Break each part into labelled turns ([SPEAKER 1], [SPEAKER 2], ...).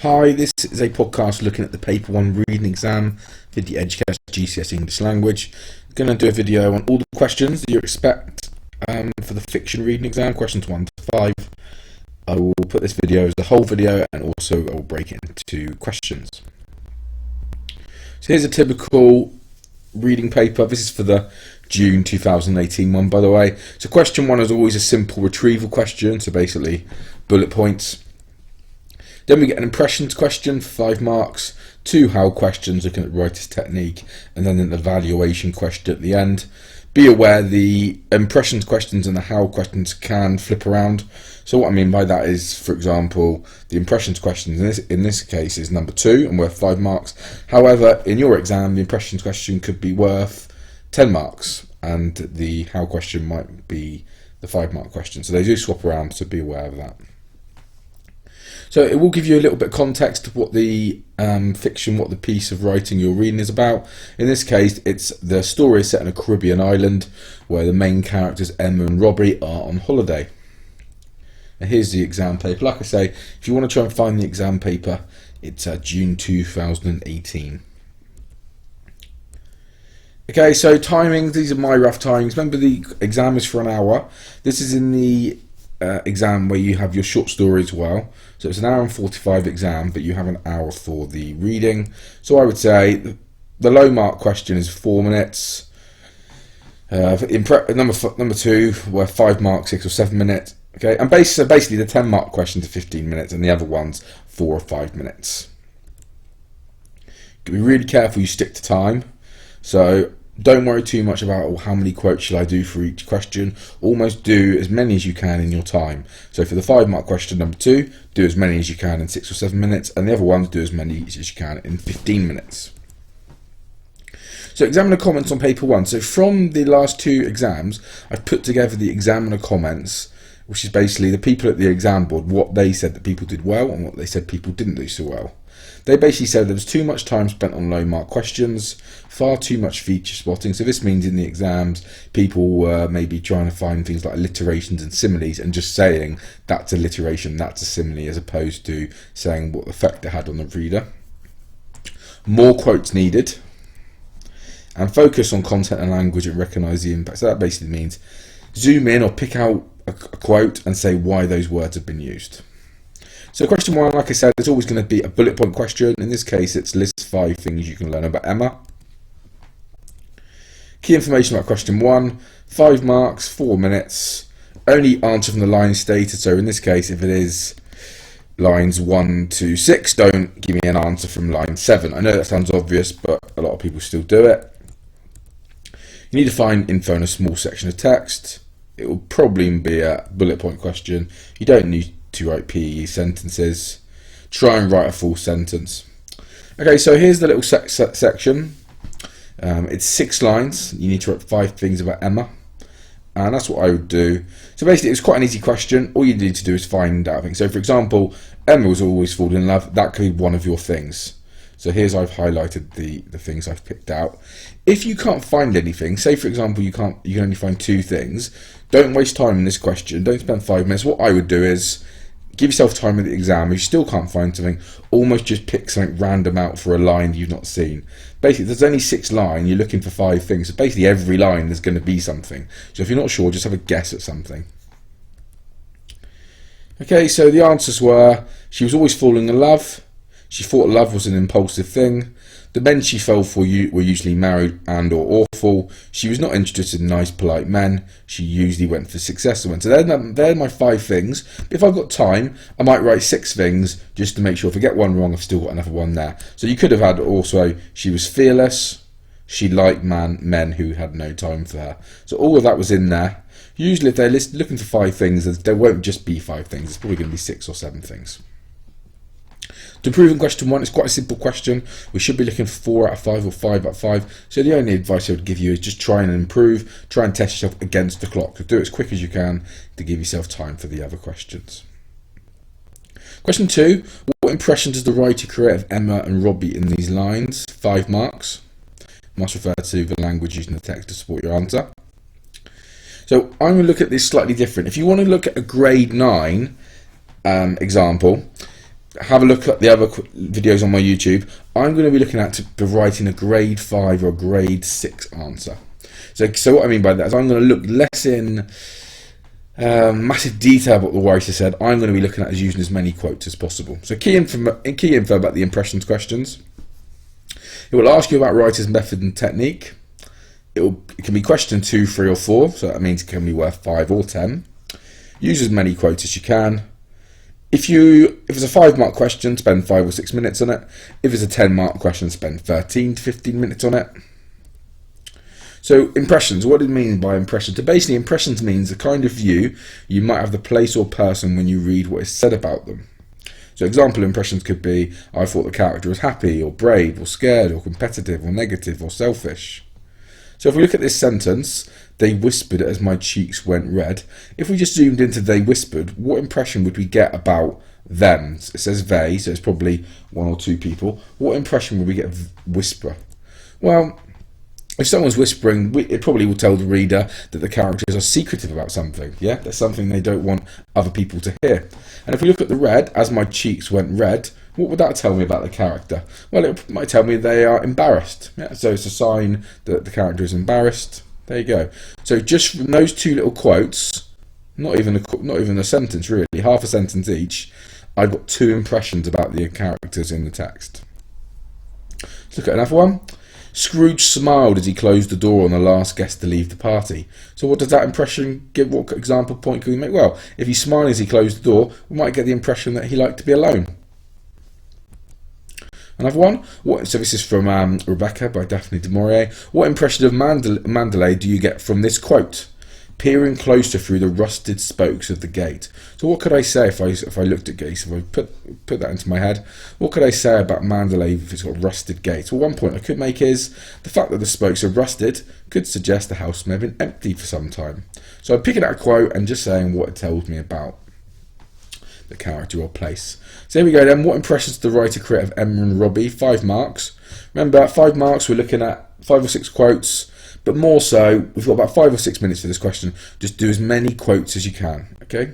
[SPEAKER 1] Hi, this is a podcast looking at the Paper 1 reading exam for the EDUQAS GCSE English language. I'm going to do a video on all the questions that you expect for the fiction reading exam, questions 1 to 5. I will put this video as a whole video and also I will break it into questions. So here's a typical reading paper. This is for the June 2018 one, by the way. So question 1 is always a simple retrieval question, so basically bullet points. Then we get an impressions question for 5 marks, 2 how questions looking at writer's technique, and then an evaluation question at the end. Be aware the impressions questions and the how questions can flip around. So what I mean by that is, for example, the impressions questions in this case is number 2 and worth 5 marks. However, in your exam, the impressions question could be worth 10 marks, and the how question might be the 5 mark question. So they do swap around, so be aware of that. So it will give you a little bit of context of what the fiction, what the piece of writing you're reading is about. In this case, the story is set in a Caribbean island where the main characters, Emma and Robbie, are on holiday. And here's the exam paper. Like I say, if you want to try and find the exam paper, it's June 2018. Okay, so timings, these are my rough timings. Remember, the exam is for an hour. This is in the exam where you have your short story as well. So it's an hour and 45 exam, but you have an hour for the reading. So I would say the low mark question is 4 minutes. Number 2 were 5 marks, 6 or 7 minutes. Okay, and basically the 10 mark questions are 15 minutes, and the other ones 4 or 5 minutes. Be really careful you stick to time. So don't worry too much about how many quotes shall I do for each question. Almost do as many as you can in your time. So for the 5 mark question number 2, do as many as you can in 6 or 7 minutes, and the other ones do as many as you can in 15 minutes. So examiner comments on paper 1. So from the last 2 exams, I've put together the examiner comments, which is basically the people at the exam board, what they said that people did well and what they said people didn't do so well. They basically said there was too much time spent on low mark questions, far too much feature spotting. So this means in the exams, people were maybe trying to find things like alliterations and similes and just saying that's alliteration, that's a simile, as opposed to saying what effect it had on the reader. More quotes needed. And focus on content and language and recognise the impact. So that basically means zoom in or pick out a quote and say why those words have been used. So question 1, like I said, is always going to be a bullet point question. In this case, it's list 5 things you can learn about Emma. Key information about question 1, 5 marks, 4 minutes. Only answer from the line stated. So in this case, if it is lines 1 to 6, don't give me an answer from line 7. I know that sounds obvious, but a lot of people still do it. You need to find info in a small section of text. It will probably be a bullet point question. You don't need to write PE sentences. Try and write a full sentence. Okay, so here's the little section. It's 6 lines. You need to write 5 things about Emma, and that's what I would do. So basically, it's quite an easy question. All you need to do is find out things. So for example, Emma was always falling in love. That could be one of your things. So here's, I've highlighted the things I've picked out. If you can't find anything, say for example you can only find 2 things, don't waste time in this question. Don't spend 5 minutes. What I would do is give yourself time at the exam. If you still can't find something, almost just pick something random out for a line you've not seen. Basically, there's only 6 lines, you're looking for 5 things. So basically every line there's going to be something. So if you're not sure, just have a guess at something. Okay, so the answers were, she was always falling in love. She thought love was an impulsive thing. The men she fell for were usually married and or awful. She was not interested in nice, polite men. She usually went for successful ones. So they're my 5 things. If I've got time, I might write 6 things just to make sure if I get one wrong, I've still got another one there. So you could have had also, she was fearless. She liked men who had no time for her. So all of that was in there. Usually if they're looking for 5 things, there won't just be 5 things. It's probably going to be 6 or 7 things. To improve in question 1, it's quite a simple question. We should be looking for 4 out of 5 or 5 out of 5. So the only advice I would give you is just try and improve. Try and test yourself against the clock. So do it as quick as you can to give yourself time for the other questions. Question 2, what impression does the writer create of Emma and Robbie in these lines? 5 marks. Must refer to the language used in the text to support your answer. So I'm going to look at this slightly different. If you want to look at a grade 9 example, have a look at the other videos on my YouTube. I'm going to be looking at writing a grade 5 or grade 6 answer. So what I mean by that is I'm going to look less in massive detail about what the writer said. I'm going to be looking at using as many quotes as possible. So key info about the impressions questions. It will ask you about writer's method and technique. It can be question 2, 3 or 4, so that means it can be worth 5 or 10. Use as many quotes as you can. If it's a 5-mark question, spend 5 or 6 minutes on it. If it's a 10-mark question, spend 13 to 15 minutes on it. So impressions, what do you mean by impressions? So basically impressions means the kind of view you might have the place or person when you read what is said about them. So example impressions could be, I thought the character was happy or brave or scared or competitive or negative or selfish. So if we look at this sentence, they whispered as my cheeks went red. If we just zoomed into they whispered, what impression would we get about them? It says they, so it's probably 1 or 2 people. What impression would we get of whisper? Well, if someone's whispering, it probably will tell the reader that the characters are secretive about something. Yeah, there's something they don't want other people to hear. And if we look at the red, as my cheeks went red, what would that tell me about the character? Well, it might tell me they are embarrassed. Yeah, so it's a sign that the character is embarrassed. There you go. So just from those 2 little quotes, not even a sentence really, half a sentence each, I've got 2 impressions about the characters in the text. Let's look at another one. Scrooge smiled as he closed the door on the last guest to leave the party. So what does that impression give? What example point can we make? Well, if he's smiling as he closed the door, we might get the impression that he liked to be alone. Another one. So this is from Rebecca by Daphne du Maurier. What impression of Mandalay do you get from this quote? Peering closer through the rusted spokes of the gate. So what could I say if I looked at gates? If I put that into my head, what could I say about Mandalay if it's got rusted gates? Well, one point I could make is the fact that the spokes are rusted could suggest the house may have been empty for some time. So I'm picking out a quote and just saying what it tells me about the character or place. So here we go then. What impressions did the writer create of Emma and Robbie? 5 marks. Remember, 5 marks, we're looking at 5 or 6 quotes, but more so, we've got about 5 or 6 minutes for this question. Just do as many quotes as you can, okay?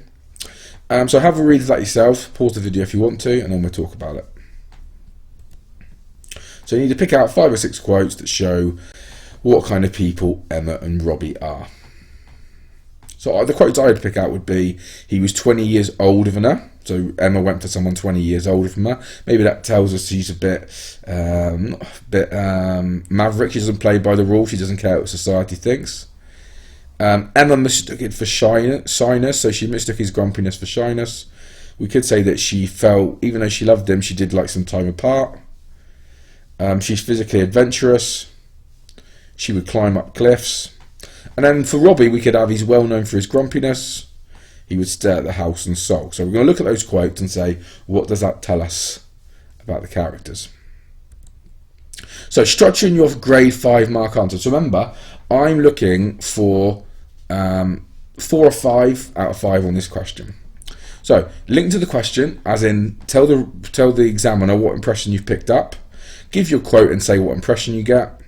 [SPEAKER 1] So have a read of that yourself. Pause the video if you want to, and then we'll talk about it. So you need to pick out 5 or 6 quotes that show what kind of people Emma and Robbie are. So the quotes I'd pick out would be, he was 20 years older than her. So Emma went for someone 20 years older than her. Maybe that tells us she's a bit maverick. She doesn't play by the rules. She doesn't care what society thinks. Emma mistook it for shyness. So she mistook his grumpiness for shyness. We could say that she felt, even though she loved him, she did like some time apart. She's physically adventurous. She would climb up cliffs. And then for Robbie, we could have, he's well known for his grumpiness. He would stare at the house and sulk. So we're going to look at those quotes and say, what does that tell us about the characters? So structuring your grade 5 mark answer. So remember, I'm looking for 4 or 5 out of 5 on this question. So link to the question, as in tell the examiner what impression you've picked up. Give your quote and say what impression you get.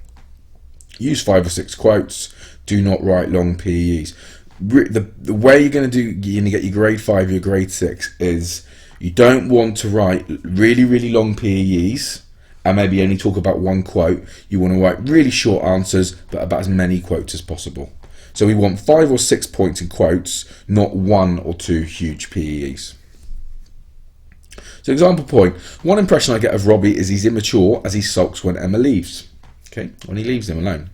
[SPEAKER 1] Use 5 or 6 quotes. Do not write long PEs. The way you're going to get your grade 5, your grade 6 is you don't want to write really long PEs and maybe only talk about 1 quote. You want to write really short answers, but about as many quotes as possible. So we want 5 or 6 points in quotes, not 1 or 2 huge PEs. So example point, one impression I get of Robbie is he's immature as he sulks when Emma leaves. Okay, when he leaves him alone.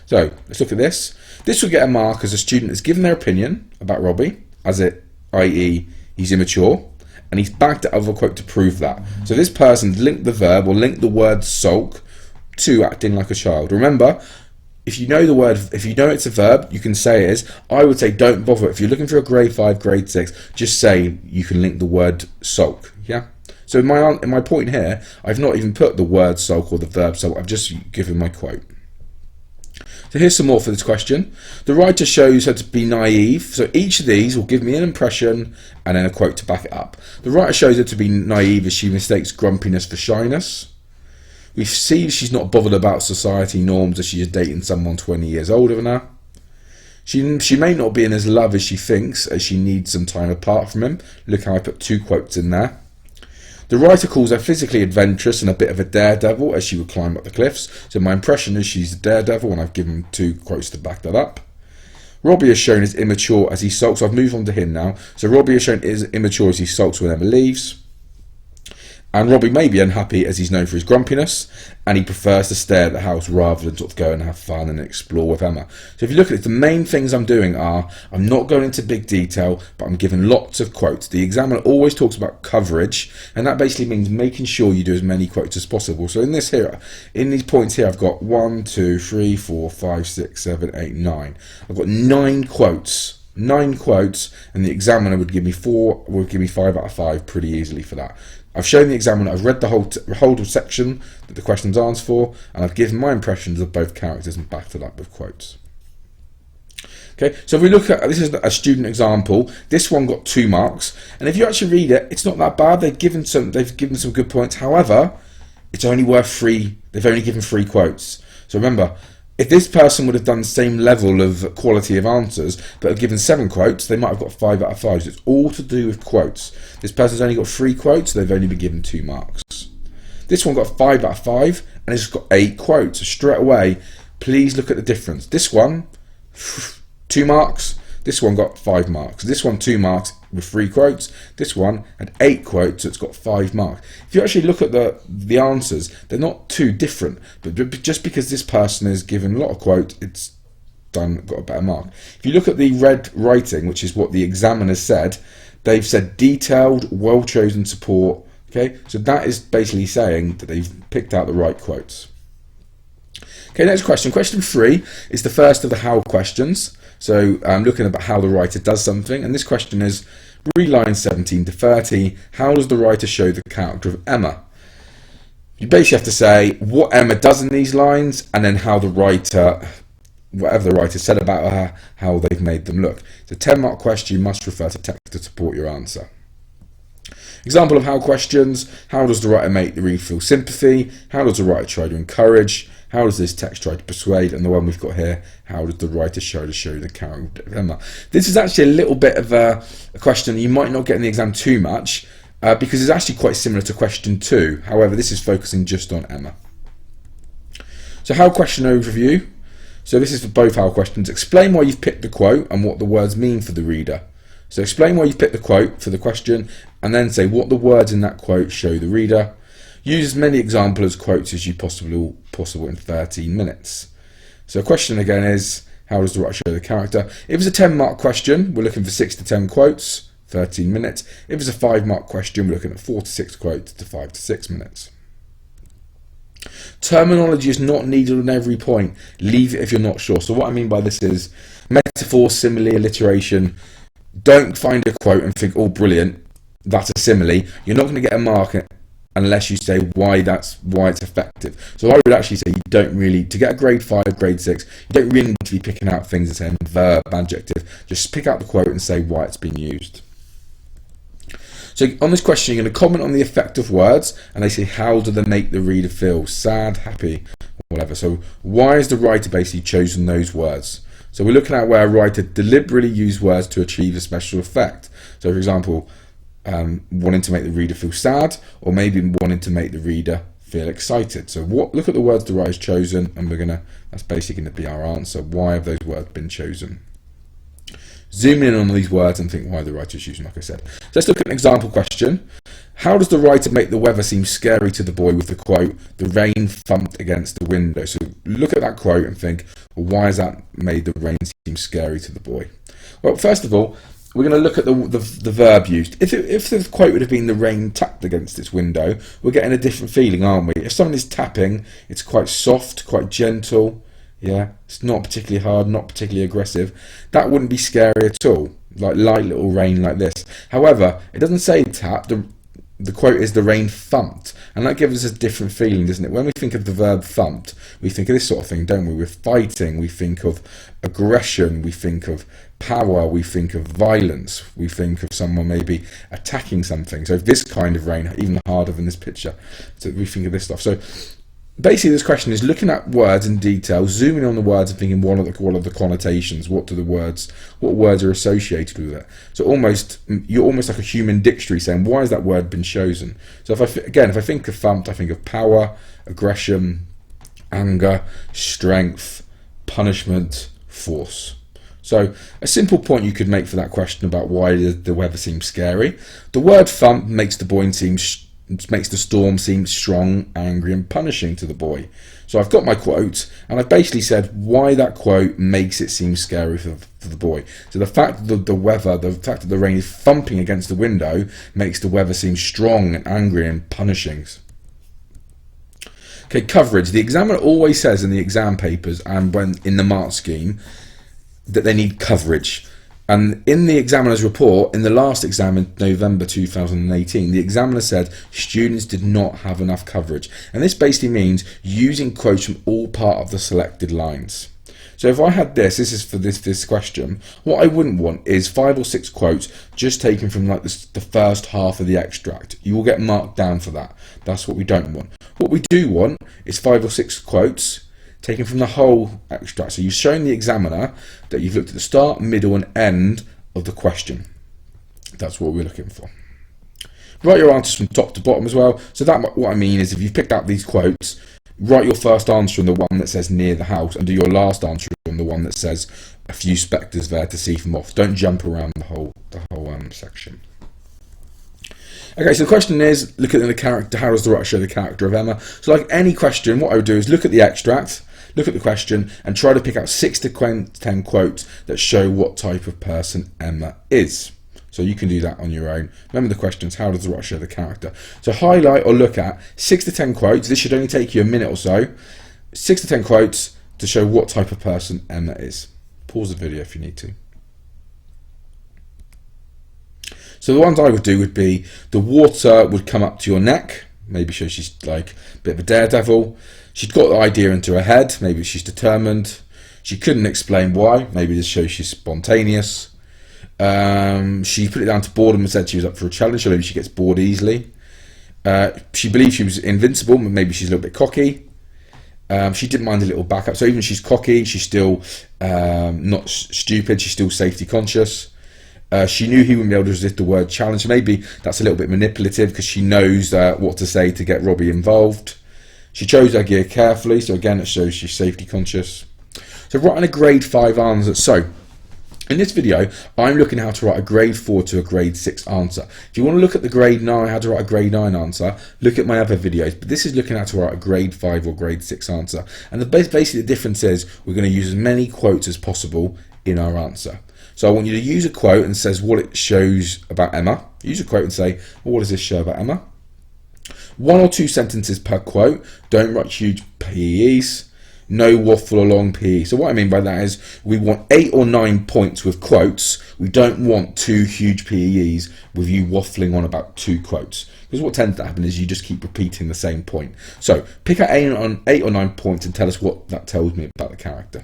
[SPEAKER 1] So let's look at this. This will get a mark as a student has given their opinion about Robbie, i.e. he's immature, and he's backed up with a quote to prove that. So this person linked the verb or linked the word sulk to acting like a child. Remember, if you know the word, if you know it's a verb, you can say it is. I would say don't bother. If you're looking for a grade 5, grade 6, just say you can link the word sulk. Yeah. So in my point here, I've not even put the word sulk or the verb sulk. I've just given my quote. So here's some more for this question. The writer shows her to be naive. So each of these will give me an impression and then a quote to back it up. The writer shows her to be naive as she mistakes grumpiness for shyness. We see she's not bothered about society norms as she's dating someone 20 years older than her. She may not be in as love as she thinks, as she needs some time apart from him. Look how I put 2 quotes in there. The writer calls her physically adventurous and a bit of a daredevil as she would climb up the cliffs. So my impression is she's a daredevil, and I've given 2 quotes to back that up. Robbie is shown as immature as he sulks. So I've moved on to him now. So Robbie is shown as immature as he sulks when Emma leaves. And Robbie may be unhappy as he's known for his grumpiness, and he prefers to stay at the house rather than sort of go and have fun and explore with Emma. So if you look at it, the main things I'm doing are, I'm not going into big detail, but I'm giving lots of quotes. The examiner always talks about coverage, and that basically means making sure you do as many quotes as possible. So in this here, in these points here, I've got 1, 2, 3, 4, 5, 6, 7, 8, 9. I've got 9 quotes. 9 quotes, and the examiner would give me 5 out of 5 pretty easily for that. I've shown the examiner, I've read the whole section that the question's answered for, and I've given my impressions of both characters and backed it up with quotes. Okay, so if we look at, this is a student example, this one got 2 marks, and if you actually read it, it's not that bad. They've given some good points. However, it's only worth 3, they've only given 3 quotes. So remember, if this person would have done the same level of quality of answers, but have given 7 quotes, they might have got 5 out of 5. So it's all to do with quotes. This person's only got 3 quotes, so they've only been given 2 marks. This one got 5 out of 5, and it's got 8 quotes. So straight away, please look at the difference. This one, 2 marks. This one got 5 marks. This one, 2 marks with 3 quotes. This one had 8 quotes, so it's got 5 marks. If you actually look at the answers, they're not too different. But just because this person is given a lot of quotes, it's got a better mark. If you look at the red writing, which is what the examiner said, they've said detailed, well-chosen support. Okay, so that is basically saying that they've picked out the right quotes. Okay, next question. Question 3 is the first of the how questions. So I'm looking at how the writer does something, and this question is, read lines 17 to 30. How does the writer show the character of Emma? You basically have to say what Emma does in these lines, and then how the writer, whatever the writer said about her, how they've made them look. It's a 10-mark question. You must refer to text to support your answer. Example of how questions: how does the writer make the reader feel sympathy? How does the writer try to encourage? How does this text try to persuade? And the one we've got here, how does the writer show the character of Emma? This is actually a little bit of a question that you might not get in the exam too much, because it's actually quite similar to question 2. However, this is focusing just on Emma. So how question overview. So this is for both how questions. Explain why you've picked the quote and what the words mean for the reader. So explain why you picked the quote for the question, and then say what the words in that quote show the reader. Use as many examples as quotes as you possible in 13 minutes. So the question again is, how does the writer show the character? If it's a 10-mark question, we're looking for 6 to 10 quotes, 13 minutes. If it's a 5-mark question, we're looking at 4 to 6 quotes to 5 to 6 minutes. Terminology is not needed on every point. Leave it if you're not sure. So what I mean by this is metaphor, simile, alliteration. Don't find a quote and think, oh, brilliant, that's a simile. You're not going to get a mark unless you say why it's effective. So I would actually say you don't really, to get a grade 5, grade 6, you don't really need to be picking out things and saying verb, adjective. Just pick out the quote and say why it's been used. So on this question, you're going to comment on the effect of words, and they say, how do they make the reader feel? Sad, happy, whatever. So why has the writer basically chosen those words? So we're looking at where a writer deliberately used words to achieve a special effect. So for example, wanting to make the reader feel sad, or maybe wanting to make the reader feel excited. So look at the words the writer's chosen, and that's basically going to be our answer. Why have those words been chosen? Zoom in on these words and think why the writer's using, like I said. So let's look at an example question. How does the writer make the weather seem scary to the boy with the quote, the rain thumped against the window? So look at that quote and think, well, why has that made the rain seem scary to the boy? Well, first of all, we're going to look at the verb used. If the quote would have been the rain tapped against its window, we're getting a different feeling, aren't we? If someone is tapping, it's quite soft, quite gentle. Yeah, it's not particularly hard, not particularly aggressive. That wouldn't be scary at all, like light little rain like this. However, it doesn't say tap. The quote is the rain thumped, and that gives us a different feeling, doesn't it? When we think of the verb thumped, we think of this sort of thing, don't we? We're fighting, we think of aggression, we think of power, we think of violence, we think of someone maybe attacking something. So this kind of rain, even harder than this picture. So we think of this stuff. So basically this question is looking at words in detail, zooming on the words and thinking what are the connotations, what words are associated with it. So you're almost like a human dictionary saying, why has that word been chosen? So if I think of thumped, I think of power, aggression, anger, strength, punishment, force. So a simple point you could make for that question about why the weather seems scary. The word thump makes the storm seem strong, angry and punishing to the boy. So I've got my quote and I've basically said why that quote makes it seem scary for the boy. So the fact that the rain is thumping against the window makes the weather seem strong and angry and punishing. Okay, coverage. The examiner always says in the exam papers and when in the mark scheme that they need coverage. And in the examiner's report, in the last exam in November 2018, the examiner said students did not have enough coverage. And this basically means using quotes from all part of the selected lines. So if I had this is for this question, what I wouldn't want is 5 or 6 quotes just taken from like the first half of the extract. You will get marked down for that. That's what we don't want. What we do want is 5 or 6 quotes taken from the whole extract. So you've shown the examiner that you've looked at the start, middle and end of the question. That's what we're looking for. Write your answers from top to bottom as well. So that what I mean is if you've picked out these quotes, write your first answer on the one that says near the house and do your last answer on the one that says a few spectres there to see from off. Don't jump around the whole section. Okay, so the question is, look at the character, how does the writer show the character of Emma? So like any question, what I would do is look at the extract, look at the question and try to pick out 6 to 10 quotes that show what type of person Emma is. So you can do that on your own. Remember the questions, how does the writer show the character? So highlight or look at 6 to 10 quotes. This should only take you a minute or so. 6 to 10 quotes to show what type of person Emma is. Pause the video if you need to. So the ones I would do would be the water would come up to your neck. Maybe shows she's like a bit of a daredevil. She'd got the idea into her head. Maybe she's determined. She couldn't explain why. Maybe this shows she's spontaneous. She put it down to boredom and said she was up for a challenge. So maybe she gets bored easily. She believed she was invincible. Maybe she's a little bit cocky. She didn't mind a little backup. So even she's cocky, she's still not stupid. She's still safety conscious. She knew he wouldn't be able to resist the word challenge. So maybe that's a little bit manipulative because she knows what to say to get Robbie involved. She chose her gear carefully. So again, it shows she's safety conscious. So writing a grade 5 answer. So in this video, I'm looking at how to write a grade 4 to a grade 6 answer. If you want to look at the grade 9, how to write a grade 9 answer, look at my other videos. But this is looking at how to write a grade 5 or grade 6 answer. And basically the difference is we're going to use as many quotes as possible in our answer. So I want you to use a quote and says what it shows about Emma. Use a quote and say, well, what does this show about Emma? 1 or 2 sentences per quote. Don't write huge PEs. No waffle along PE. So what I mean by that is we want 8 or 9 points with quotes. We don't want 2 huge PEs with you waffling on about 2 quotes. Because what tends to happen is you just keep repeating the same point. So pick out 8 or 9 points and tell us what that tells me about the character.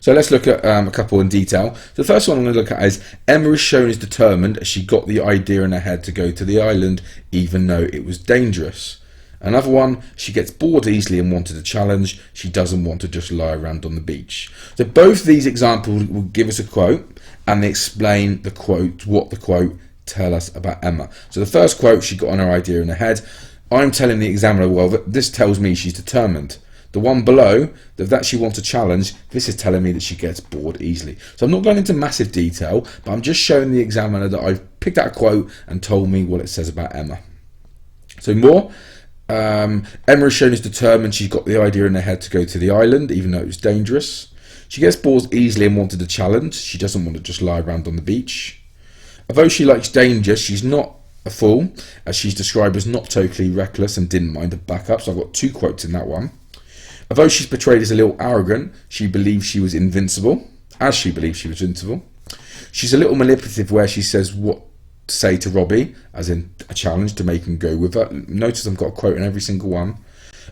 [SPEAKER 1] So let's look at a couple in detail. So the first one I'm going to look at is Emma is shown as determined as she got the idea in her head to go to the island even though it was dangerous. Another one, she gets bored easily and wanted a challenge. She doesn't want to just lie around on the beach. So both these examples will give us a quote and they explain the quote, what the quote tell us about Emma. So the first quote, she got on her idea in her head. I'm telling the examiner, well, this tells me she's determined. The one below, that she wants a challenge, this is telling me that she gets bored easily. So I'm not going into massive detail, but I'm just showing the examiner that I've picked out a quote and told me what it says about Emma. So more, Emma is shown as determined. She's got the idea in her head to go to the island, even though it was dangerous. She gets bored easily and wanted a challenge. She doesn't want to just lie around on the beach. Although she likes danger, she's not a fool, as she's described as not totally reckless and didn't mind a backup. So I've got 2 quotes in that one. Although she's portrayed as a little arrogant, she believes she was invincible, as she believes she was invincible. She's a little manipulative where she says what to say to Robbie, as in a challenge to make him go with her. Notice I've got a quote in every single one.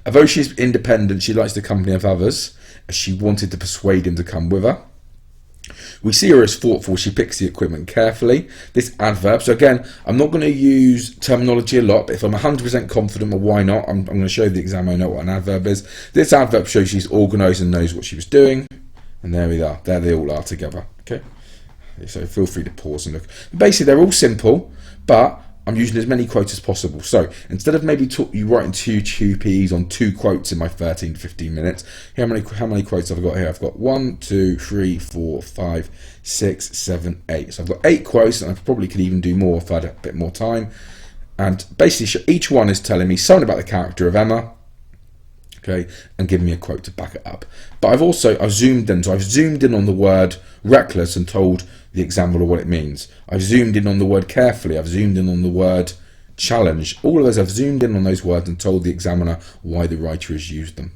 [SPEAKER 1] Although she's independent, she likes the company of others, as she wanted to persuade him to come with her. We see her as thoughtful. She picks the equipment carefully. This adverb. So again, I'm not going to use terminology a lot, but if I'm 100% confident, well, why not? I'm going to show the exam I know what an adverb is. This adverb shows she's organised and knows what she was doing. And there we are. There they all are together. Okay. So feel free to pause and look. Basically, they're all simple, but I'm using as many quotes as possible. So instead of maybe you writing two QPs on 2 quotes in my 13 to 15 minutes, how many quotes have I got here? I've got 1, 2, 3, 4, 5, 6, 7, 8. So I've got 8 quotes, and I probably could even do more if I had a bit more time. And basically, each one is telling me something about the character of Emma, okay, and giving me a quote to back it up. But I've zoomed in. So I've zoomed in on the word reckless and told the examiner what it means. I've zoomed in on the word carefully. I've zoomed in on the word challenge. All of those, I've zoomed in on those words and told the examiner why the writer has used them.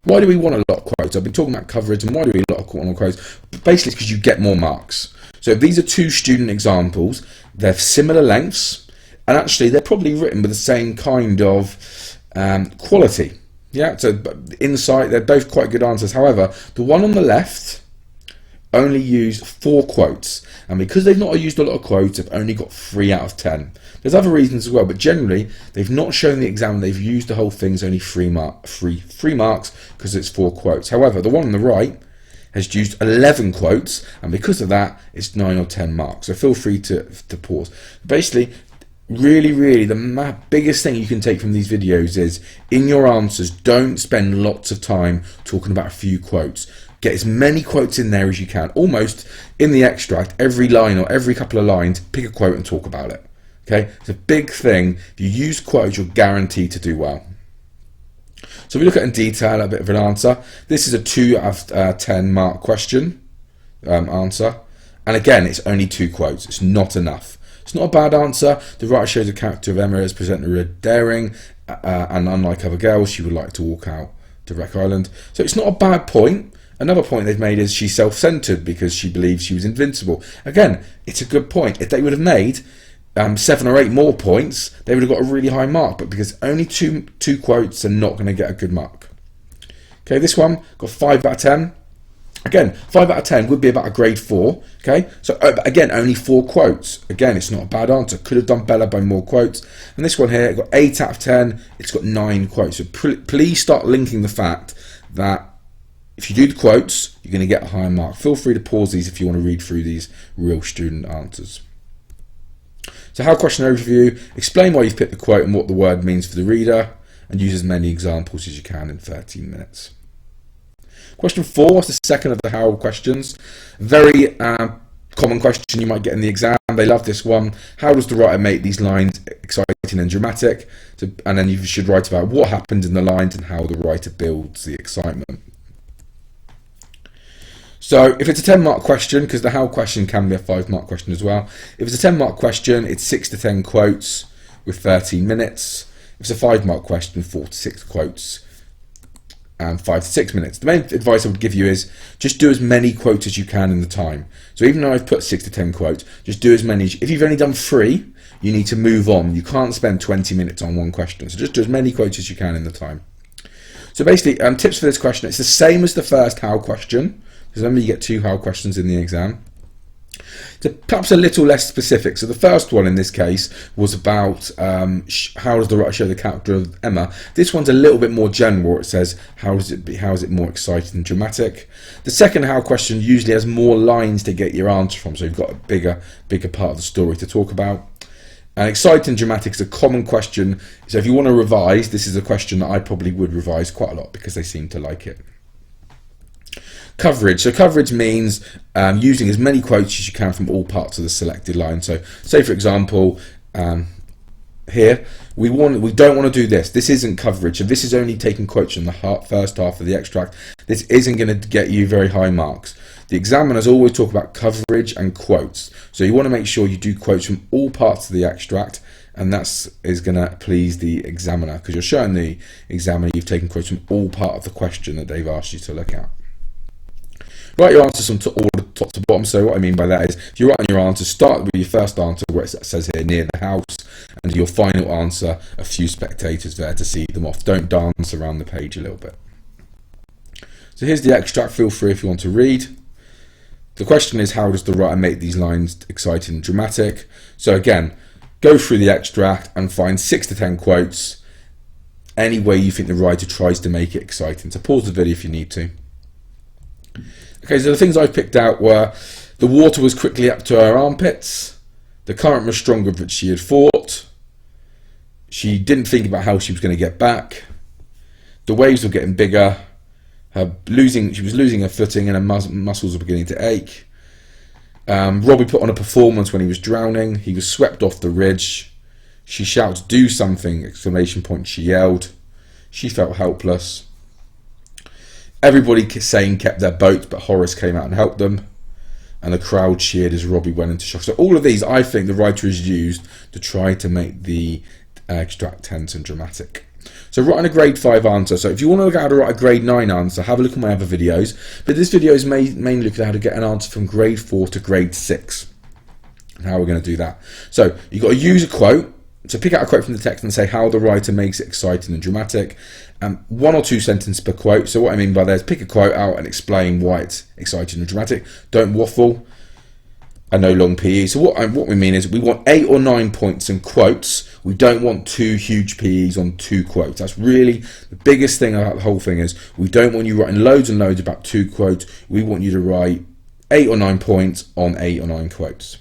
[SPEAKER 1] Why do we want a lot of quotes? I've been talking about coverage, and why do we want a lot of quotes? Basically, it's because you get more marks. So these are 2 student examples. They're similar lengths, and actually they're probably written with the same kind of quality. Yeah, so insight, they're both quite good answers. However, the one on the left only used 4 quotes, and because they've not used a lot of quotes, they've only got 3 out of 10. There's other reasons as well, but generally they've not shown the exam they've used the whole thing's only 3 marks because it's 4 quotes. However, the one on the right has used 11 quotes, and because of that, it's 9 or 10 marks. So feel free to pause. Basically, really the biggest thing you can take from these videos is, in your answers, don't spend lots of time talking about a few quotes. Get as many quotes in there as you can. Almost in the extract, every line or every couple of lines, pick a quote and talk about it. Okay, it's a big thing. If you use quotes, you're guaranteed to do well. So if we look at in detail a bit of an answer, this is a 2 out of 10 mark question answer, and again, it's only 2 quotes. It's not enough. It's not a bad answer. The writer shows the character of Emma as presenting her daring, and unlike other girls, she would like to walk out to Wreck Island. So it's not a bad point. Another point they've made is she's self-centered because she believes she was invincible. Again, it's a good point. If they would have made 7 or 8 more points, they would have got a really high mark, but because only two quotes, they're not going to get a good mark. Okay, this one got 5 out of 10. Again, 5 out of 10 would be about a grade 4. Okay, so again, only 4 quotes. Again, it's not a bad answer. Could have done better by more quotes. And this one here, it got 8 out of 10. It's got 9 quotes. So please start linking the fact that if you do the quotes, you're going to get a higher mark. Feel free to pause these if you want to read through these real student answers. So how question overview, explain why you've picked the quote and what the word means for the reader, and use as many examples as you can in 13 minutes. Question 4 is the second of the how questions. Very common question you might get in the exam. They love this one. How does the writer make these lines exciting and dramatic? And then you should write about what happened in the lines and how the writer builds the excitement. So if it's a 10 mark question, because the how question can be a 5 mark question as well. If it's a 10 mark question, it's 6 to 10 quotes with 13 minutes. If it's a 5 mark question, 4 to 6 quotes and 5 to 6 minutes. The main advice I would give you is just do as many quotes as you can in the time. So even though I've put 6 to 10 quotes, just do as many. If you've only done 3, you need to move on. You can't spend 20 minutes on one question. So just do as many quotes as you can in the time. So basically, tips for this question, it's the same as the first how question. Because remember, you get 2 how questions in the exam. So perhaps a little less specific. So the first one in this case was about how does the writer show the character of Emma. This one's a little bit more general. It says how is it more exciting and dramatic. The second how question usually has more lines to get your answer from, so you've got a bigger part of the story to talk about. And exciting and dramatic is a common question. So if you want to revise, this is a question that I probably would revise quite a lot because they seem to like it. Coverage. So coverage means using as many quotes as you can from all parts of the selected line. So say for example, here we don't want to do this. This isn't coverage. So this is only taking quotes from the first half of the extract. This isn't going to get you very high marks. The examiners always talk about coverage and quotes. So you want to make sure you do quotes from all parts of the extract, and that is going to please the examiner because you're showing the examiner you've taken quotes from all part of the question that they've asked you to look at. Write your answers from all the top to bottom. So what I mean by that is, if you're writing your answer, start with your first answer where it says here near the house, and your final answer a few spectators there to see them off. Don't dance around the page a little bit. So here's the extract. Feel free if you want to read. The question is, how does the writer make these lines exciting and dramatic? So again, go through the extract and find 6 to 10 quotes any way you think the writer tries to make it exciting. So pause the video if you need to. Okay, so the things I picked out were: the water was quickly up to her armpits, the current was stronger than she had thought, she didn't think about how she was going to get back, the waves were getting bigger, she was losing her footing and her muscles were beginning to ache. Robbie put on a performance when he was drowning, he was swept off the ridge, she shouted, "Do something!" exclamation point, she yelled, she felt helpless. Everybody saying kept their boat, but Horace came out and helped them, and the crowd cheered as Robbie went into shock. So all of these, I think the writer has used to try to make the extract tense and dramatic. So writing a grade 5 answer. So if you want to look at how to write a grade 9 answer, have a look at my other videos. But this video is mainly looking at how to get an answer from grade 4 to grade 6. And how we're going to do that. So you've got to use a quote. So pick out a quote from the text and say how the writer makes it exciting and dramatic. 1 or 2 sentences per quote. So what I mean by that is pick a quote out and explain why it's exciting and dramatic. Don't waffle. And no long PE. So what we mean is we want 8 or 9 points in quotes. We don't want 2 huge PEs on 2 quotes. That's really the biggest thing about the whole thing is we don't want you writing loads and loads about 2 quotes. We want you to write 8 or 9 points on 8 or 9 quotes.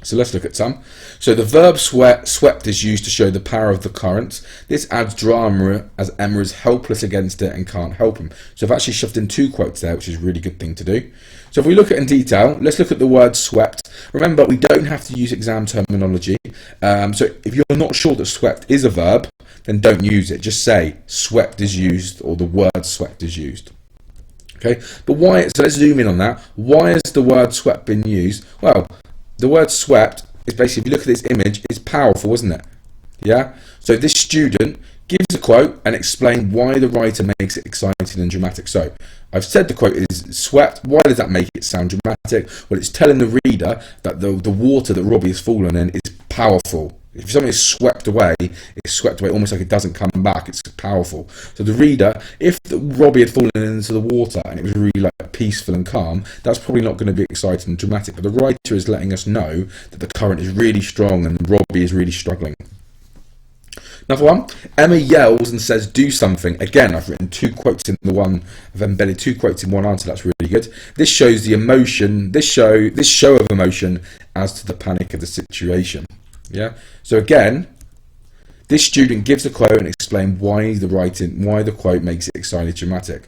[SPEAKER 1] So let's look at some. So the verb swept is used to show the power of the current. This adds drama as Emma is helpless against it and can't help him. So I've actually shoved in 2 quotes there, which is a really good thing to do. So if we look at it in detail, let's look at the word swept. Remember, we don't have to use exam terminology. So if you're not sure that swept is a verb, then don't use it. Just say swept is used or the word swept is used. Okay, but why? So let's zoom in on that. Why has the word swept been used? Well, the word swept is basically, if you look at this image, it's powerful, isn't it? Yeah? So this student gives a quote and explains why the writer makes it exciting and dramatic. So I've said the quote is swept. Why does that make it sound dramatic? Well, it's telling the reader that the water that Robbie has fallen in is powerful. If something is swept away, it's swept away almost like it doesn't come back. It's powerful. So the reader, if Robbie had fallen into the water and it was really like peaceful and calm, that's probably not going to be exciting and dramatic. But the writer is letting us know that the current is really strong and Robbie is really struggling. Another one, Emma yells and says, "Do something." Again, I've written 2 quotes in the one. I've embedded 2 quotes in one answer. That's really good. This shows the emotion. This show of emotion as to the panic of the situation. Yeah. So again, this student gives a quote and explains why the quote makes it exciting and dramatic.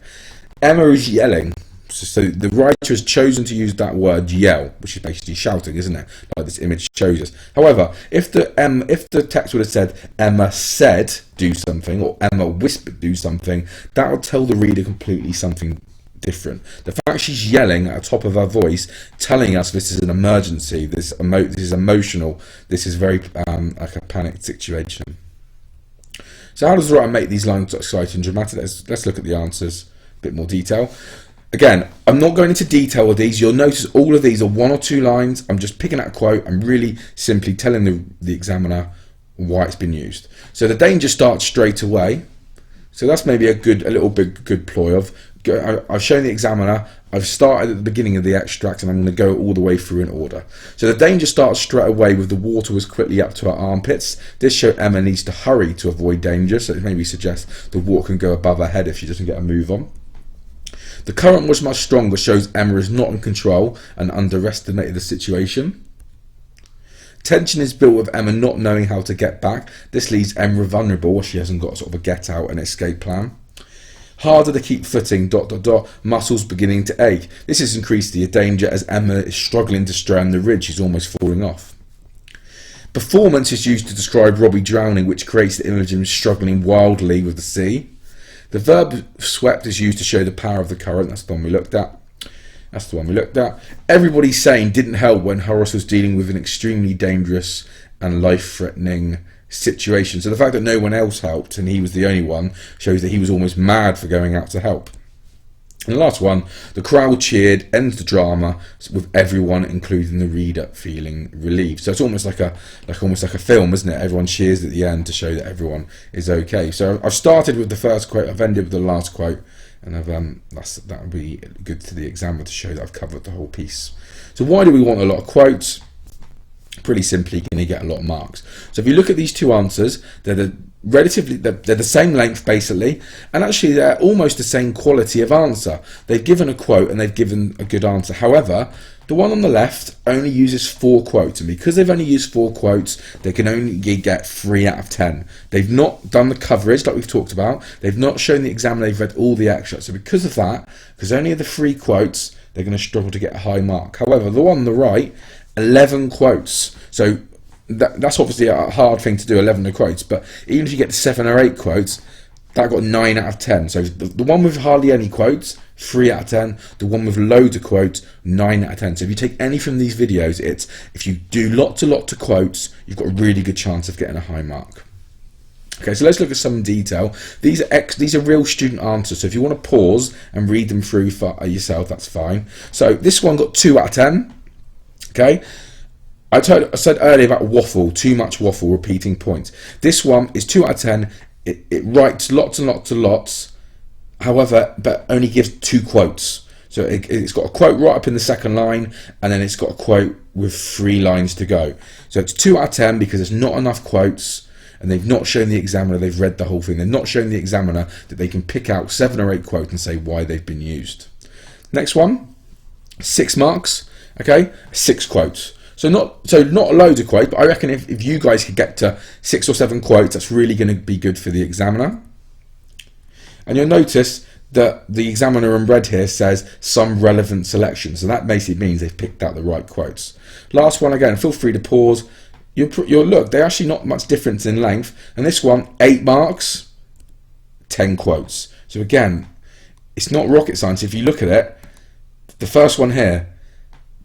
[SPEAKER 1] Emma is yelling. So the writer has chosen to use that word yell, which is basically shouting, isn't it? Like this image shows us. However, if the text would have said Emma said do something or Emma whispered do something, that would tell the reader completely something different. The fact she's yelling at the top of her voice, telling us this is an emergency, this is emotional, this is very like a panicked situation. So how does the writer make these lines exciting and dramatic? Let's look at the answers, a bit more detail. Again, I'm not going into detail with these. You'll notice all of these are 1 or 2 lines. I'm just picking out a quote. I'm really simply telling the examiner why it's been used. So the danger starts straight away. So that's maybe a good ploy of, I've shown the examiner, I've started at the beginning of the extract and I'm going to go all the way through in order. So the danger starts straight away with the water was quickly up to her armpits. This shows Emma needs to hurry to avoid danger. So it maybe suggests the water can go above her head if she doesn't get a move on. The current was much stronger, shows Emma is not in control and underestimated the situation. Tension is built with Emma not knowing how to get back. This leaves Emma vulnerable as she hasn't got sort of a get out and escape plan. Harder to keep footing, ... muscles beginning to ache. This has increased the danger as Emma is struggling to strand the ridge. She's almost falling off. Performance is used to describe Robbie drowning, which creates the image of him struggling wildly with the sea. The verb swept is used to show the power of the current. That's the one we looked at. Everybody's saying didn't help when Horace was dealing with an extremely dangerous and life-threatening situation. So the fact that no one else helped and he was the only one shows that he was almost mad for going out to help. And the last one, the crowd cheered, ends the drama with everyone, including the reader, feeling relieved. So it's almost like a film, isn't it? Everyone cheers at the end to show that everyone is okay. So I've started with the first quote, I've ended with the last quote, And that would be good to the examiner to show that I've covered the whole piece. So why do we want a lot of quotes? Pretty simply, you're going to get a lot of marks. So if you look at these two answers, they're the same length basically, and actually they're almost the same quality of answer. They've given a quote and they've given a good answer. However, the one on the left only uses 4 quotes, and because they've only used 4 quotes, they can only get 3 out of 10. They've not done the coverage like we've talked about. They've not shown the examiner they've read all the extracts. So because of that, because only of the 3 quotes, they're going to struggle to get a high mark. However, the one on the right, 11 quotes. So that's obviously a hard thing to do, 11 quotes, but even if you get 7 or 8 quotes, that got 9 out of 10. So the one with hardly any quotes, 3 out of 10. The one with loads of quotes, 9 out of 10. So if you take any from these videos, it's if you do lots of quotes, you've got a really good chance of getting a high mark. Okay, so let's look at some detail. These are real student answers, so if you want to pause and read them through for yourself, that's fine. So this one got 2 out of 10. Okay, I said earlier about waffle, too much waffle, repeating points. This one is 2 out of 10. It writes lots and lots, however, but only gives 2 quotes. So it's got a quote right up in the second line, and then it's got a quote with 3 lines to go. So it's 2 out of 10 because there's not enough quotes, and they've not shown the examiner they've read the whole thing. They've not shown the examiner that they can pick out 7 or 8 quotes and say why they've been used. Next one, 6 marks. Okay, 6 quotes. So not loads of quotes, but I reckon if you guys could get to 6 or 7 quotes, that's really going to be good for the examiner. And you'll notice that the examiner in red here says some relevant selection. So that basically means they've picked out the right quotes. Last one, again, feel free to pause. You'll look, they're actually not much difference in length. And this one, 8 marks, 10 quotes. So again, it's not rocket science. If you look at it, the first one here,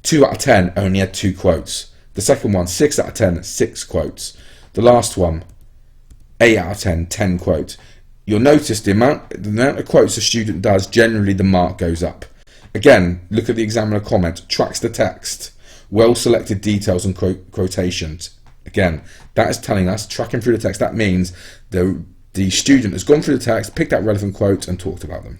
[SPEAKER 1] 2 out of 10 only had 2 quotes. The second one, 6 out of 10, 6 quotes. The last one, 8 out of 10, 10 quotes. You'll notice the amount of quotes a student does, generally the mark goes up. Again, look at the examiner comment, tracks the text, well selected details and quotations. Again, that is telling us, tracking through the text, that means the student has gone through the text, picked out relevant quotes and talked about them.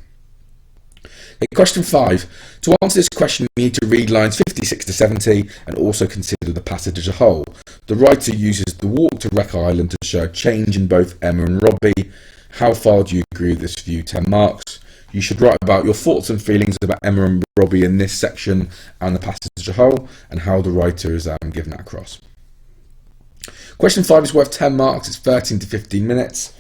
[SPEAKER 1] Question 5. To answer this question, you need to read lines 56 to 70 and also consider the passage as a whole. The writer uses the walk to Wreck Island to show a change in both Emma and Robbie. How far do you agree with this view? 10 marks. You should write about your thoughts and feelings about Emma and Robbie in this section and the passage as a whole, and how the writer has given that across. Question 5 is worth 10 marks. It's 13 to 15 minutes.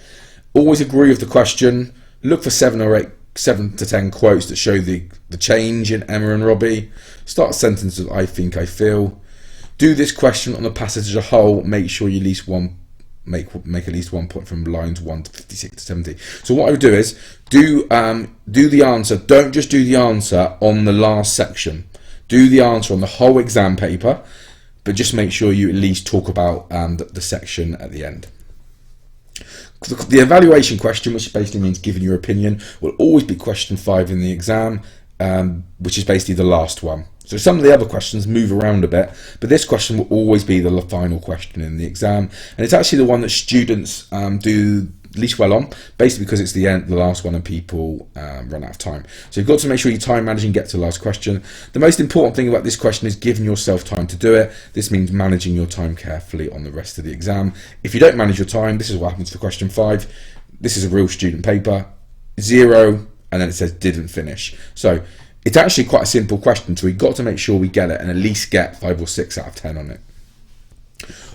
[SPEAKER 1] Always agree with the question. Look for 7 to 10 quotes that show the change in Emma and Robbie. Start a sentence with I think, I feel. Do this question on the passage as a whole. Make sure you at least make at least 1 point from lines 1 to 56 to 70. So what I would do is do the answer. Don't just do the answer on the last section. Do the answer on the whole exam paper, but just make sure you at least talk about the section at the end. The evaluation question, which basically means giving your opinion, will always be question 5 in the exam, which is basically the last one. So some of the other questions move around a bit, but this question will always be the final question in the exam, and it's actually the one that students do least well on, basically because it's the last one and people run out of time. So you've got to make sure you time manage and get to the last question. The most important thing about this question is giving yourself time to do it. This means managing your time carefully on the rest of the exam. If you don't manage your time, this is what happens for question 5. This is a real student paper, 0, and then it says didn't finish. So it's actually quite a simple question, so we've got to make sure we get it and at least get 5 or 6 out of 10 on it.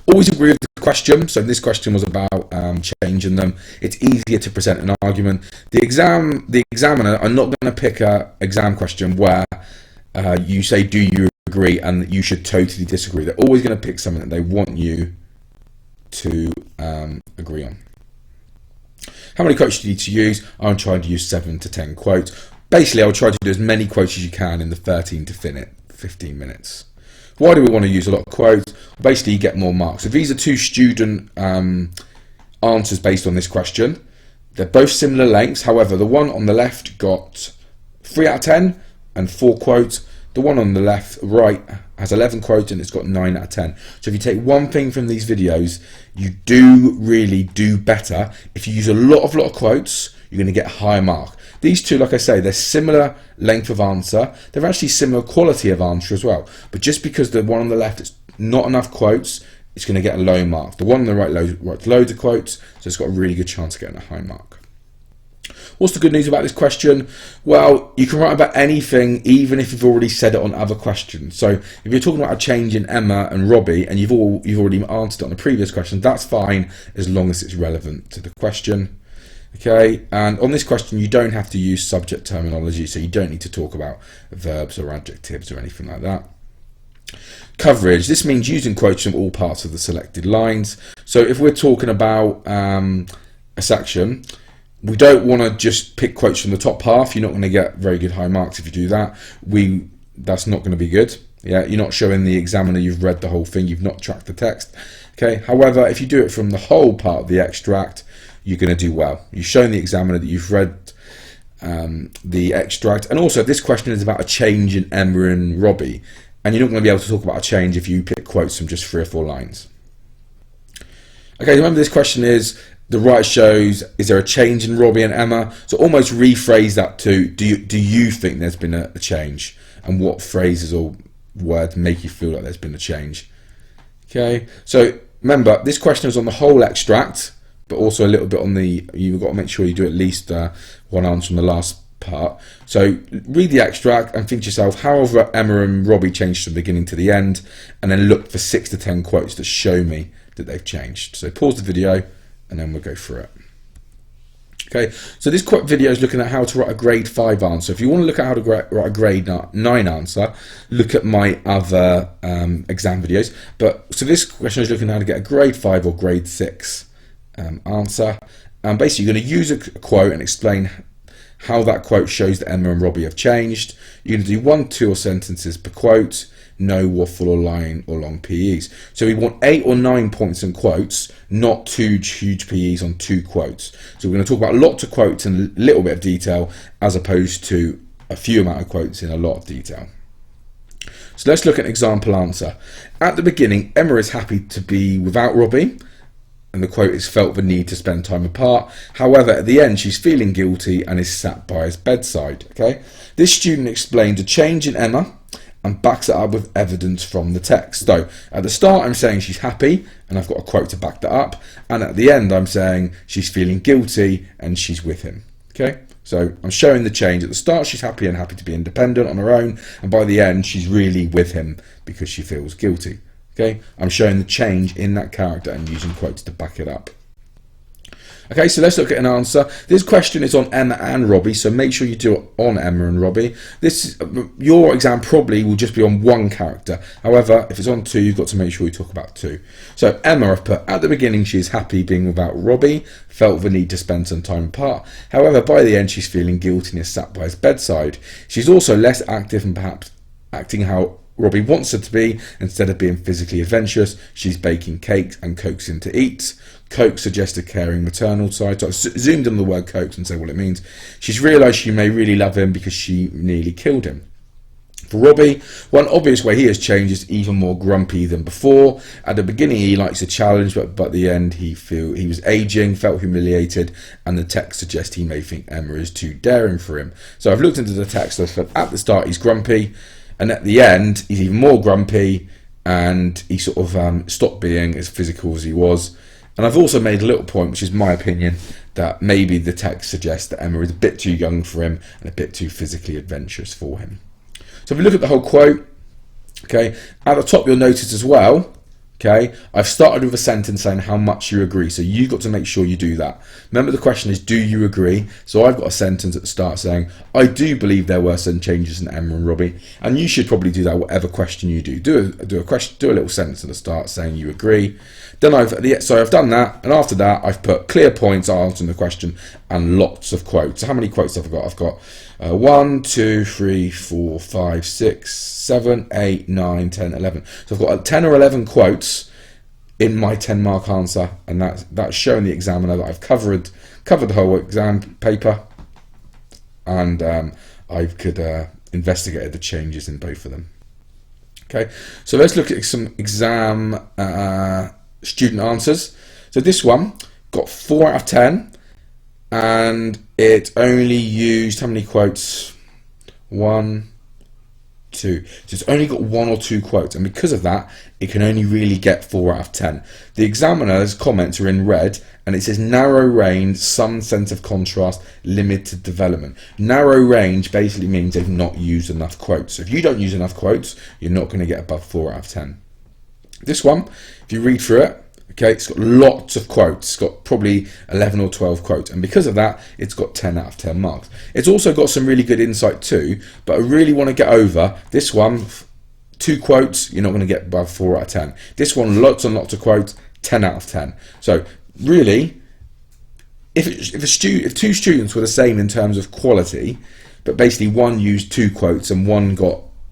[SPEAKER 1] Always agree with the question. So this question was about changing them. It's easier to present an argument. The examiner are not going to pick an exam question where you say, do you agree, and you should totally disagree. They're always going to pick something that they want you to agree on. How many quotes do you need to use? I'm trying to use 7 to 10 quotes. Basically, I'll try to do as many quotes as you can in the 13 to 15 minutes. Why do we want to use a lot of quotes? Basically, you get more marks. So these are 2 student answers based on this question. They're both similar lengths. However, the one on the left got 3 out of 10 and 4 quotes. The one on the right has 11 quotes and it's got 9 out of 10. So if you take one thing from these videos, you do really do better if you use a lot of quotes. you're going to get a higher mark. These two, like I say, they're similar length of answer. They're actually similar quality of answer as well. But just because the one on the left is not enough quotes, it's going to get a low mark. The one on the right writes loads of quotes, so it's got a really good chance of getting a high mark. What's the good news about this question? Well, you can write about anything, even if you've already said it on other questions. So if you're talking about a change in Emma and Robbie, and you've already answered it on the previous question, that's fine, as long as it's relevant to the question. Okay, and on this question, you don't have to use subject terminology, so you don't need to talk about verbs or adjectives or anything like that. Coverage, this means using quotes from all parts of the selected lines. So if we're talking about a section, we don't want to just pick quotes from the top half. You're not going to get very good high marks if you do that. That's not going to be good. Yeah, you're not showing the examiner you've read the whole thing, you've not tracked the text. Okay, however, if you do it from the whole part of the extract, you're going to do well. You've shown the examiner that you've read the extract. And also, this question is about a change in Emma and Robbie, and you're not going to be able to talk about a change if you pick quotes from just 3 or 4 lines. Okay, remember this question is, the right shows, is there a change in Robbie and Emma? So almost rephrase that to, do you think there's been a change? And what phrases or words make you feel like there's been a change? Okay, so remember, this question is on the whole extract, but also a little bit on you've got to make sure you do at least one answer on the last part. So read the extract and think to yourself, how have Emma and Robbie changed from the beginning to the end? And then look for 6 to 10 quotes that show me that they've changed. So pause the video and then we'll go through it. Okay, so this video is looking at how to write a grade 5 answer. If you want to look at how to write a grade 9 answer, look at my other exam videos. So this question is looking at how to get a grade 5 or grade 6 answer. And basically, you're going to use a quote and explain how that quote shows that Emma and Robbie have changed. You're going to do 1, 2 or sentences per quote, no waffle or line or long PEs. So we want 8 or 9 points in quotes, not 2 huge PEs on 2 quotes. So we're going to talk about lots of quotes in a little bit of detail, as opposed to a few amount of quotes in a lot of detail. So let's look at an example answer. At the beginning, Emma is happy to be without Robbie, and the quote is felt the need to spend time apart. However, at the end, she's feeling guilty and is sat by his bedside. Okay, this student explained a change in Emma and backs it up with evidence from the text. So at the start, I'm saying she's happy, and I've got a quote to back that up. And at the end, I'm saying she's feeling guilty and she's with him. Okay, so I'm showing the change. At the start, she's happy and happy to be independent on her own, and by the end, she's really with him because she feels guilty. Okay, I'm showing the change in that character and using quotes to back it up. Okay, so let's look at an answer. This question is on Emma and Robbie, so make sure you do it on Emma and Robbie. Your exam probably will just be on 1 character. However, if it's on 2, you've got to make sure you talk about 2. So Emma, I've put, at the beginning she is happy being without Robbie, felt the need to spend some time apart. However, by the end she's feeling guilty and is sat by his bedside. She's also less active and perhaps acting how Robbie wants her to be. Instead of being physically adventurous, she's baking cakes and coaxing to eat. Coax suggests a caring maternal side. So I zoomed in the word coax and say what it means. She's realised she may really love him because she nearly killed him. For Robbie, one obvious way he has changed is even more grumpy than before. At the beginning he likes a challenge, but at the end he was aging, felt humiliated, and the text suggests he may think Emma is too daring for him. So I've looked into the text. I said at the start he's grumpy, and at the end he's even more grumpy, and he sort of stopped being as physical as he was. And I've also made a little point, which is my opinion, that maybe the text suggests that Emma is a bit too young for him and a bit too physically adventurous for him. So if we look at the whole quote, okay, at the top you'll notice as well, okay, I've started with a sentence saying how much you agree. So you've got to make sure you do that. Remember, the question is, do you agree? So I've got a sentence at the start saying, I do believe there were some changes in Emma and Robbie. And you should probably do that whatever question you do. Do a little sentence at the start saying you agree. Then I've done that, and after that I've put clear points answering the question and lots of quotes. So how many quotes have I got? I've got 1, 2, 3, 4, 5, 6, 7, 8, 9, 10, 11. So I've got 10 or 11 quotes in my 10-mark answer, and that's showing the examiner that I've covered the whole exam paper, and I could investigate the changes in both of them. Okay, so let's look at some exam student answers. So this one got 4 out of 10. and it only used how many quotes? 1, 2. So it's only got 1 or 2 quotes, and because of that, it can only really get 4 out of 10. The examiner's comments are in red, and it says narrow range, some sense of contrast, limited development. Narrow range basically means they've not used enough quotes. So if you don't use enough quotes, you're not going to get above 4 out of 10. This one, if you read through it, okay, it's got lots of quotes. It's got probably 11 or 12 quotes, and because of that, it's got 10 out of 10 marks. It's also got some really good insight too, but I really want to get over this one. 2 quotes, you're not going to get above 4 out of 10. This one, lots and lots of quotes, 10 out of 10. So really, if 2 students were the same in terms of quality, but basically one used 2 quotes and one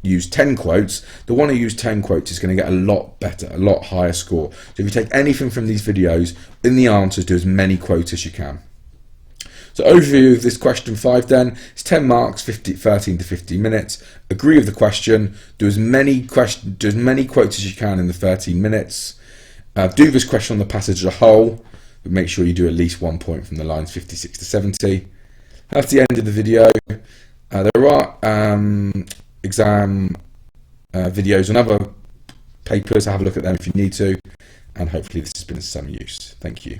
[SPEAKER 1] used 10 quotes, the one who used 10 quotes is going to get a lot better, a lot higher score. So if you take anything from these videos, in the answers, do as many quotes as you can. So overview of this question 5 then, it's 10 marks, 13 to 15 minutes. Agree with the question, do as many quotes as you can in the 13 minutes. Do this question on the passage as a whole, but make sure you do at least 1 point from the lines 56 to 70. That's the end of the video. There are exam videos and other papers. Have a look at them if you need to, and hopefully this has been of some use. Thank you.